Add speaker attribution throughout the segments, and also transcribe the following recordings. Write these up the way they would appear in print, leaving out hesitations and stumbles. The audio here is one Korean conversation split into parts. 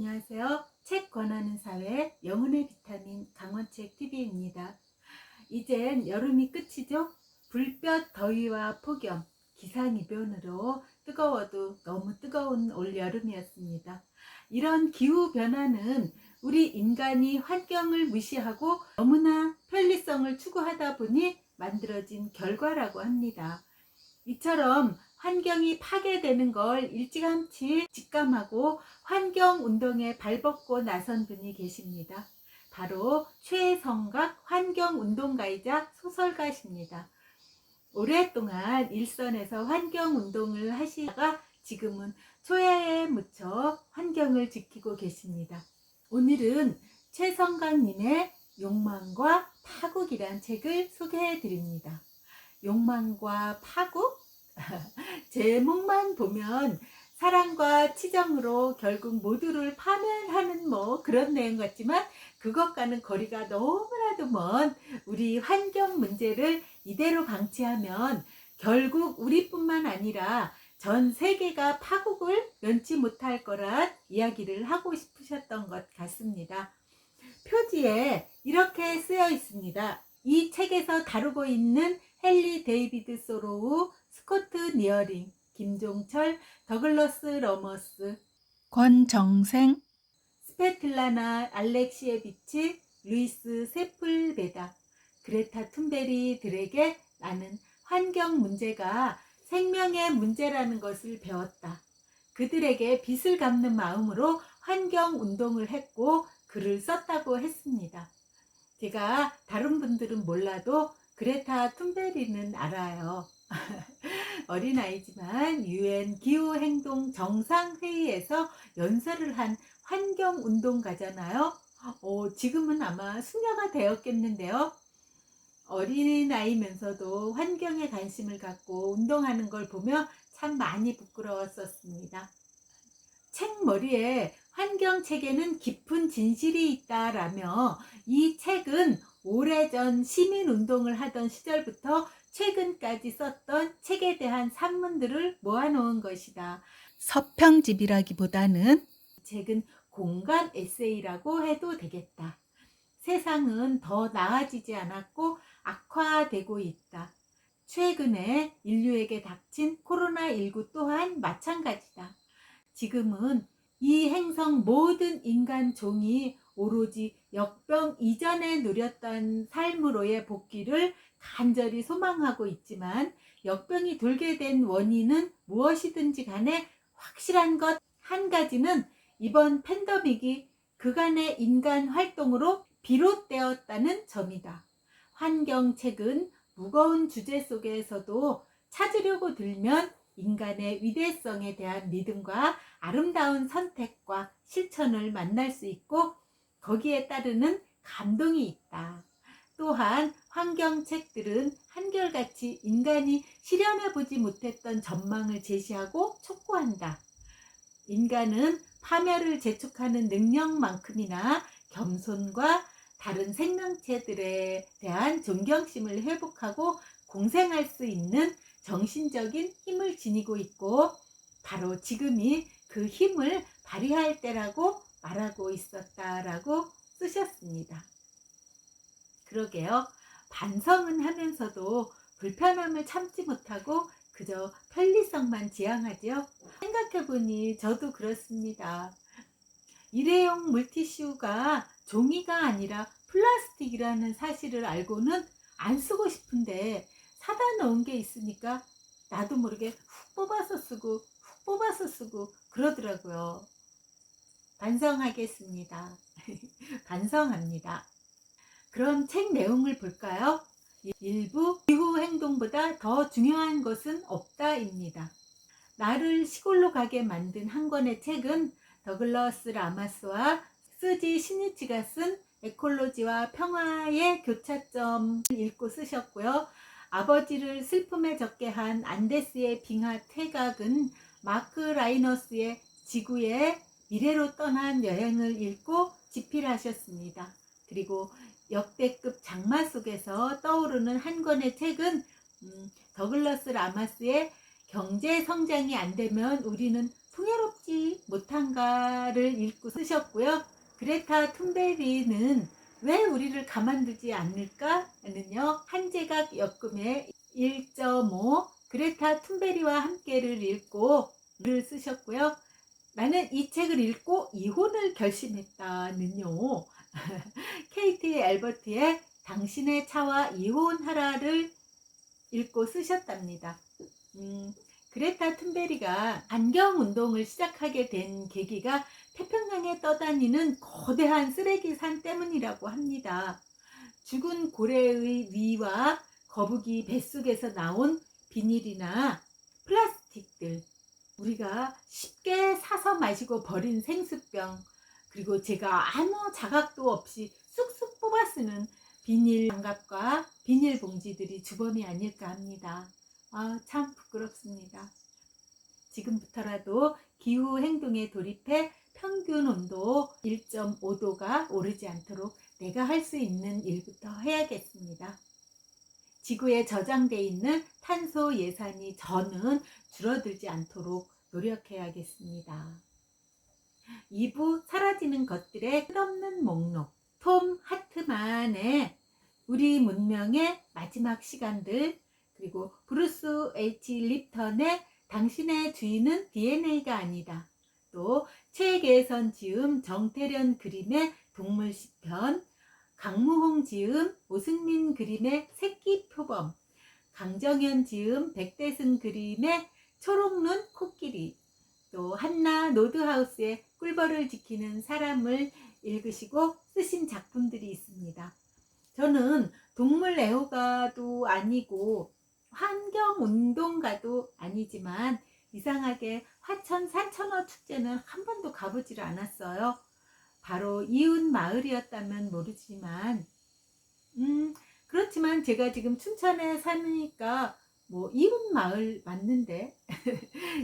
Speaker 1: 안녕하세요. 책 권하는 사회 영혼의 비타민 강원책 TV입니다. 이젠 여름이 끝이죠? 불볕 더위와 폭염, 기상이변으로 뜨거워도 너무 뜨거운 올 여름이었습니다. 이런 기후 변화는 우리 인간이 환경을 무시하고 너무나 편리성을 추구하다 보니 만들어진 결과라고 합니다. 이처럼 환경이 파괴되는 걸 일찌감치 직감하고 환경운동에 발벗고 나선 분이 계십니다. 바로 최성각 환경운동가이자 소설가십니다. 오랫동안 일선에서 환경운동을 하시다가 지금은 초야에 묻혀 환경을 지키고 계십니다. 오늘은 최성각님의 욕망과 파국이란 책을 소개해 드립니다. 욕망과 파국? 제목만 보면 사랑과 치정으로 결국 모두를 파멸하는 그런 내용 같지만 그것과는 거리가 너무나도 먼 우리 환경 문제를 이대로 방치하면 결국 우리뿐만 아니라 전 세계가 파국을 면치 못할 거란 이야기를 하고 싶으셨던 것 같습니다. 표지에 이렇게 쓰여 있습니다. 이 책에서 다루고 있는 헨리 데이비드 소로우, 스코트 니어링, 김종철, 더글러스 러머스, 권정생, 스페틀라나 알렉시에비치, 루이스 세풀베다, 그레타 툰베리들에게 나는 환경 문제가 생명의 문제라는 것을 배웠다. 그들에게 빚을 갚는 마음으로 환경 운동을 했고 글을 썼다고 했습니다. 제가 다른 분들은 몰라도 그레타 툰베리는 알아요. 어린아이지만 UN 기후행동 정상회의에서 연설을 한 환경운동가잖아요. 지금은 아마 숙녀가 되었겠는데요. 어린아이면서도 환경에 관심을 갖고 운동하는 걸 보며 참 많이 부끄러웠었습니다. 책머리에 환경책에는 깊은 진실이 있다라며 이 책은 오래전 시민운동을 하던 시절부터 최근까지 썼던 책에 대한 산문들을 모아놓은 것이다. 서평집이라기보다는 책은 공감 에세이라고 해도 되겠다. 세상은 더 나아지지 않았고 악화되고 있다. 최근에 인류에게 닥친 코로나19 또한 마찬가지다. 지금은 이 행성 모든 인간 종이 오로지 역병 이전에 누렸던 삶으로의 복귀를 간절히 소망하고 있지만 역병이 돌게 된 원인은 무엇이든지 간에 확실한 것 한 가지는 이번 팬데믹이 그간의 인간 활동으로 비롯되었다는 점이다. 환경책은 무거운 주제 속에서도 찾으려고 들면 인간의 위대성에 대한 믿음과 아름다운 선택과 실천을 만날 수 있고 거기에 따르는 감동이 있다. 또한 환경책들은 한결같이 인간이 실현해보지 못했던 전망을 제시하고 촉구한다. 인간은 파멸을 재촉하는 능력만큼이나 겸손과 다른 생명체들에 대한 존경심을 회복하고 공생할 수 있는 정신적인 힘을 지니고 있고 바로 지금이 그 힘을 발휘할 때라고 말하고 있었다라고 쓰셨습니다. 그러게요. 반성은 하면서도 불편함을 참지 못하고 그저 편리성만 지향하죠. 생각해보니 저도 그렇습니다. 일회용 물티슈가 종이가 아니라 플라스틱이라는 사실을 알고는 안 쓰고 싶은데 사다 놓은 게 있으니까 나도 모르게 훅 뽑아서 쓰고 그러더라고요. 반성하겠습니다. 반성합니다. 그럼 책 내용을 볼까요? 1부 기후행동보다 더 중요한 것은 없다입니다. 나를 시골로 가게 만든 한 권의 책은 더글러스 라마스와 스지 시니치가 쓴 에콜로지와 평화의 교차점을 읽고 쓰셨고요. 아버지를 슬픔에 적게 한 안데스의 빙하 퇴각은 마크 라이너스의 지구의 미래로 떠난 여행을 읽고 집필하셨습니다. 그리고 역대급 장마 속에서 떠오르는 한 권의 책은 더글러스 라마스의 경제 성장이 안 되면 우리는 풍요롭지 못한가를 읽고 쓰셨고요. 그레타 툰베리는 왜 우리를 가만두지 않을까는요. 한제각 역금의 1.5 그레타 툰베리와 함께를 읽고 를 쓰셨고요. 나는 이 책을 읽고 이혼을 결심했다는요. 케이티 앨버트의 당신의 차와 이혼하라를 읽고 쓰셨답니다. 그레타 툰베리가 환경운동을 시작하게 된 계기가 태평양에 떠다니는 거대한 쓰레기 산 때문이라고 합니다. 죽은 고래의 위와 거북이 뱃속에서 나온 비닐이나 플라스틱들, 우리가 쉽게 사서 마시고 버린 생수병, 그리고 제가 아무 자각도 없이 쑥쑥 뽑아 쓰는 비닐 장갑과 비닐 봉지들이 주범이 아닐까 합니다. 참 부끄럽습니다. 지금부터라도 기후 행동에 돌입해 평균 온도 1.5도가 오르지 않도록 내가 할 수 있는 일부터 해야겠습니다. 지구에 저장돼 있는 탄소 예산이 저는 줄어들지 않도록 노력해야겠습니다. 2부 사라지는 것들의 끝없는 목록, 톰 하트만의 우리 문명의 마지막 시간들, 그리고 브루스 H. 립턴의 당신의 주인은 DNA가 아니다. 또 최계선 지음 정태련 그림의 동물시편, 강무홍 지음 오승민 그림의 새끼표범, 강정현 지음 백대승 그림의 초록눈 코끼리, 또 한나 노드하우스의 꿀벌을 지키는 사람을 읽으시고 쓰신 작품들이 있습니다. 저는 동물 애호가도 아니고 환경운동가도 아니지만 이상하게 화천 산천어 축제는 한 번도 가보질 않았어요. 바로 이웃 마을이었다면 모르지만 그렇지만 제가 지금 춘천에 사니까 뭐 이웃 마을 맞는데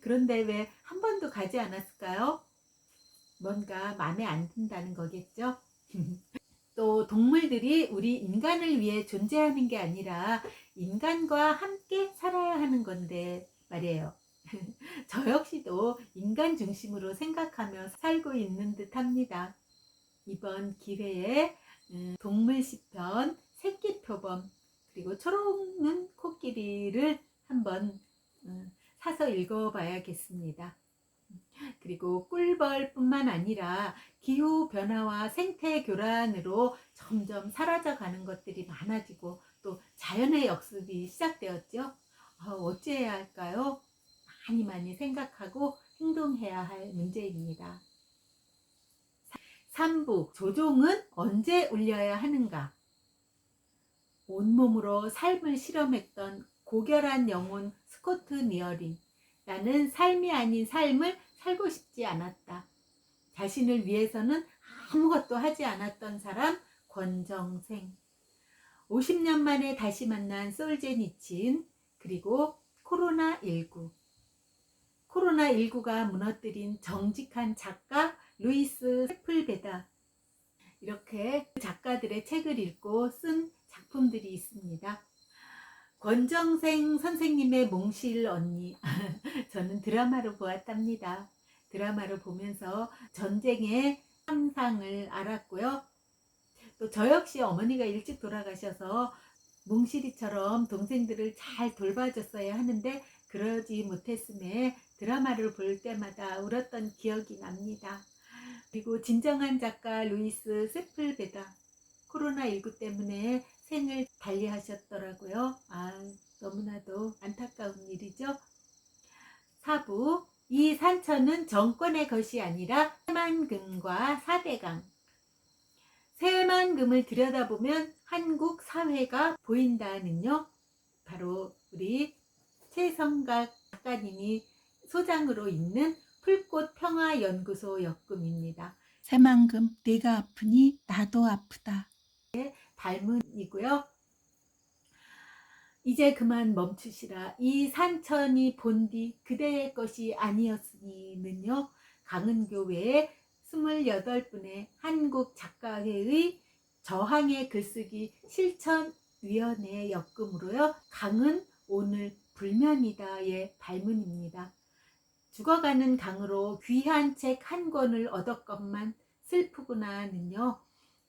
Speaker 1: 그런데 왜 한 번도 가지 않았을까요? 뭔가 마음에 안 든다는 거겠죠? 또 동물들이 우리 인간을 위해 존재하는 게 아니라 인간과 함께 살아야 하는 건데 말이에요. 저 역시도 인간 중심으로 생각하며 살고 있는 듯 합니다. 이번 기회에 동물 시편, 새끼표범, 그리고 초록눈 코끼리를 한번 사서 읽어봐야겠습니다. 그리고 꿀벌뿐만 아니라 기후변화와 생태교란으로 점점 사라져가는 것들이 많아지고 또 자연의 역습이 시작되었죠. 어찌해야 할까요? 많이 생각하고 행동해야 할 문제입니다. 3부 조종은 언제 울려야 하는가? 온몸으로 삶을 실험했던 고결한 영혼 스코트 미어링. 나는 삶이 아닌 삶을 살고 싶지 않았다. 자신을 위해서는 아무것도 하지 않았던 사람 권정생. 50년 만에 다시 만난 솔제니친, 그리고 코로나19. 코로나19가 무너뜨린 정직한 작가 루이스 세풀베다. 이렇게 작가들의 책을 읽고 쓴 작품들이 있습니다. 권정생 선생님의 몽실 언니 저는 드라마로 보았답니다. 드라마를 보면서 전쟁의 상상을 알았고요. 또 저 역시 어머니가 일찍 돌아가셔서 몽실이처럼 동생들을 잘 돌봐줬어야 하는데 그러지 못했음에 드라마를 볼 때마다 울었던 기억이 납니다. 그리고 진정한 작가 루이스 세풀베다 코로나19 때문에 생을 달리하셨더라고요. 너무나도 안타까운 일이죠. 4부 이 산천은 정권의 것이 아니라 새만금과 사대강. 새만금을 들여다보면 한국 사회가 보인다는요. 바로 우리 최성각 작가님이 소장으로 있는 풀꽃평화연구소 역금입니다.
Speaker 2: 새만금 네가 아프니 나도 아프다.
Speaker 1: 발문이고요. 이제 그만 멈추시라. 이 산천이 본디 그대의 것이 아니었으니는요. 강은교회의 28분의 한국 작가회의 저항의 글쓰기 실천위원회 역금으로요. 강은 오늘 불면이다의 발문입니다. 죽어가는 강으로 귀한 책 한 권을 얻었건만 슬프구나는요.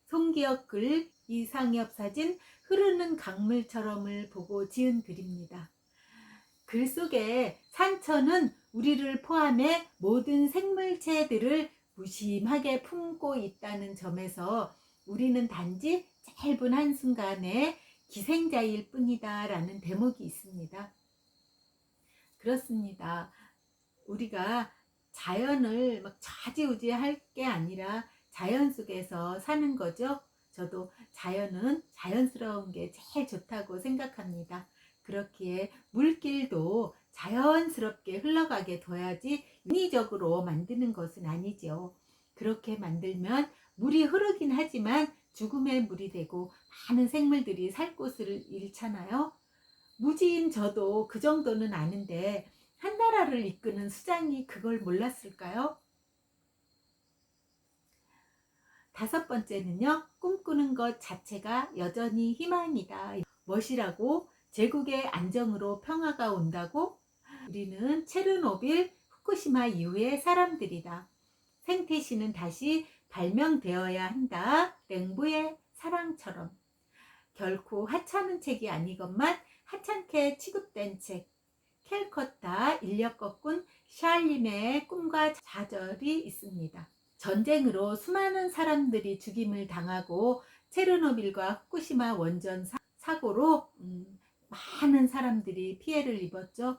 Speaker 1: 송기혁 글, 이상엽 사진, 흐르는 강물처럼을 보고 지은 글입니다. 글 속에 산천은 우리를 포함해 모든 생물체들을 무심하게 품고 있다는 점에서 우리는 단지 짧은 한순간의 기생자일 뿐이다 라는 대목이 있습니다. 그렇습니다. 우리가 자연을 막 좌지우지할 게 아니라 자연 속에서 사는 거죠. 저도 자연은 자연스러운 게 제일 좋다고 생각합니다. 그렇기에 물길도 자연스럽게 흘러가게 둬야지 인위적으로 만드는 것은 아니죠. 그렇게 만들면 물이 흐르긴 하지만 죽음의 물이 되고 많은 생물들이 살 곳을 잃잖아요. 무지인 저도 그 정도는 아는데 한 나라를 이끄는 수장이 그걸 몰랐을까요? 5번째는요. 꿈꾸는 것 자체가 여전히 희망이다. 멋이라고 제국의 안정으로 평화가 온다고? 우리는 체르노빌, 후쿠시마 이후의 사람들이다. 생태시는 다시 발명되어야 한다. 랭부의 사랑처럼. 결코 하찮은 책이 아니건만 하찮게 취급된 책. 캘커타 인력 거꾼 샬림의 꿈과 좌절이 있습니다. 전쟁으로 수많은 사람들이 죽임을 당하고 체르노빌과 후쿠시마 원전 사고로 많은 사람들이 피해를 입었죠.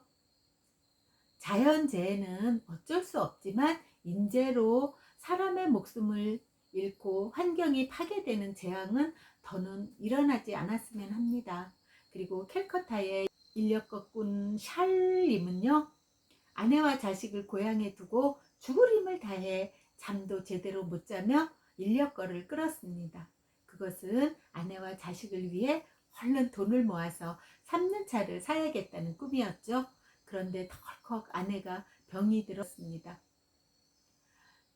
Speaker 1: 자연재해는 어쩔 수 없지만 인재로 사람의 목숨을 잃고 환경이 파괴되는 재앙은 더는 일어나지 않았으면 합니다. 그리고 캘커타의 인력 거꾼 샬림은요, 아내와 자식을 고향에 두고 죽을 힘을 다해 잠도 제대로 못 자며 인력거를 끌었습니다. 그것은 아내와 자식을 위해 얼른 돈을 모아서 3년 차를 사야겠다는 꿈이었죠. 그런데 덜컥 아내가 병이 들었습니다.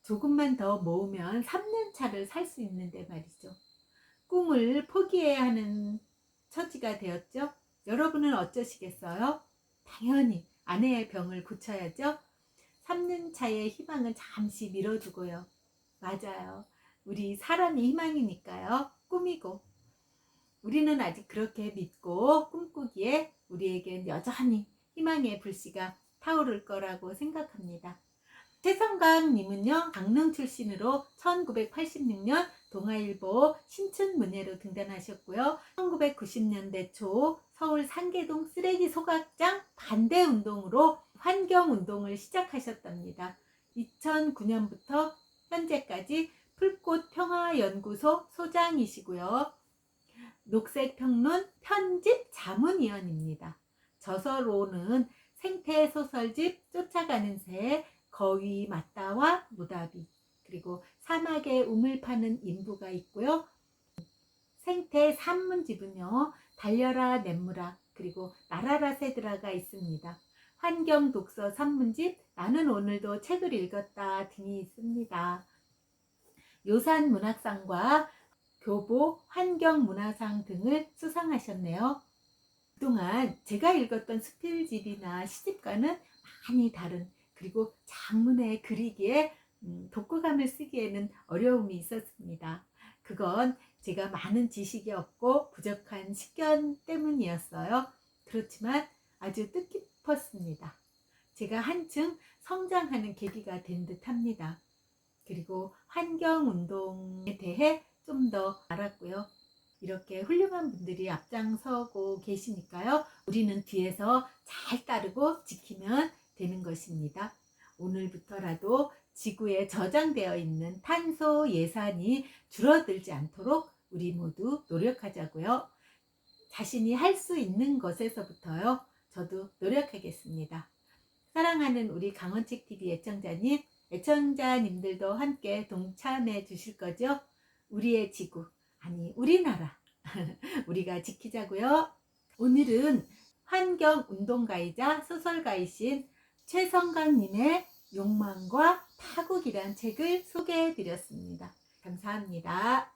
Speaker 1: 조금만 더 모으면 3년 차를 살 수 있는데 말이죠. 꿈을 포기해야 하는 처지가 되었죠. 여러분은 어쩌시겠어요? 당연히 아내의 병을 고쳐야죠. 3년 차의 희망은 잠시 미뤄두고요. 맞아요. 우리 사람이 희망이니까요. 꿈이고. 우리는 아직 그렇게 믿고 꿈꾸기에 우리에겐 여전히 희망의 불씨가 타오를 거라고 생각합니다. 최성강님은요, 강릉 출신으로 1986년 동아일보 신춘문예로 등단하셨고요. 1990년대 초 서울 상계동 쓰레기 소각장 반대운동으로 환경운동을 시작하셨답니다. 2009년부터 현재까지 풀꽃평화연구소 소장이시고요. 녹색평론 편집 자문위원입니다. 저서로는 생태소설집 쫓아가는 새, 거위 맞다와 무다비, 그리고 사막에 우물 파는 인부가 있고요. 생태 산문집은요, 달려라 냇물아, 그리고 날아라 새들아가 있습니다. 환경 독서 산문집 나는 오늘도 책을 읽었다 등이 있습니다. 요산 문학상과 교보 환경문화상 등을 수상하셨네요. 그동안 제가 읽었던 수필집이나 시집과는 많이 다른, 그리고 장문에 그리기에 독후감을 쓰기에는 어려움이 있었습니다. 그건 제가 많은 지식이 없고 부족한 식견 때문이었어요. 그렇지만 아주 뜻깊었습니다. 제가 한층 성장하는 계기가 된 듯합니다. 그리고 환경운동에 대해 좀 더 알았고요. 이렇게 훌륭한 분들이 앞장서고 계시니까요. 우리는 뒤에서 잘 따르고 지키면 되는 것입니다. 오늘부터라도 지구에 저장되어 있는 탄소 예산이 줄어들지 않도록 우리 모두 노력하자고요. 자신이 할 수 있는 것에서부터요. 저도 노력하겠습니다. 사랑하는 우리 강원책TV 애청자님들도 함께 동참해 주실 거죠? 우리의 지구, 아니 우리나라 우리가 지키자고요. 오늘은 환경운동가이자 소설가이신 최성강님의 욕망과 파국이란 책을 소개해 드렸습니다. 감사합니다.